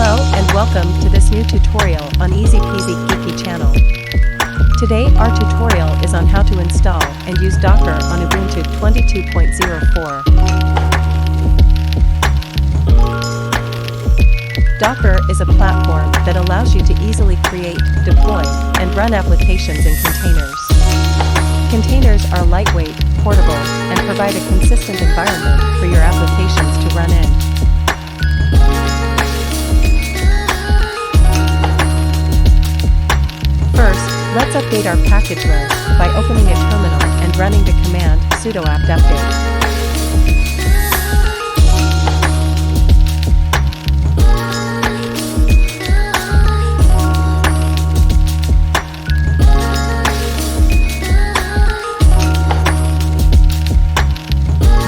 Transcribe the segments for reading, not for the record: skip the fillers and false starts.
Hello and welcome to this new tutorial on Easy Peasy Geeky channel. Today our tutorial is on how to install and use Docker on Ubuntu 22.04. Docker is a platform that allows you to easily create, deploy, and run applications in containers. Containers are lightweight, portable, and provide a consistent environment for your applications to run in. First, let's update our package list by opening a terminal and running the command sudo apt update.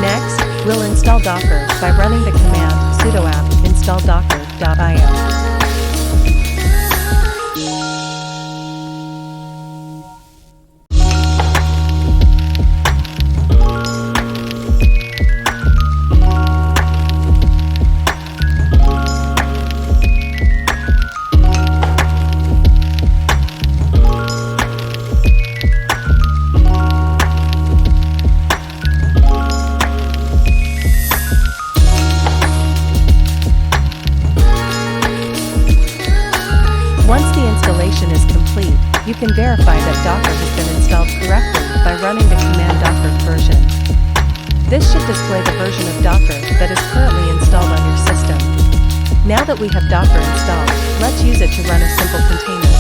Next, we'll install Docker by running the command sudo apt install docker.io. Once the installation is complete, you can verify that Docker has been installed correctly by running the command docker version. This should display the version of Docker that is currently installed on your system. Now that we have Docker installed, let's use it to run a simple container.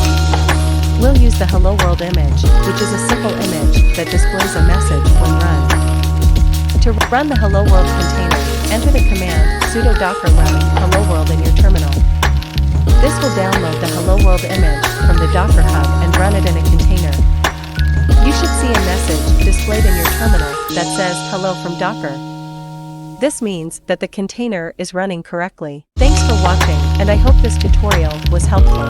We'll use the Hello World image, which is a simple image that displays a message when run. To run the Hello World container, enter the command sudo docker run hello world in your terminal. This will download the Hello World image from the Docker Hub and run it in a container. You should see a message displayed in your terminal that says Hello from Docker. This means that the container is running correctly. Thanks for watching, and I hope this tutorial was helpful.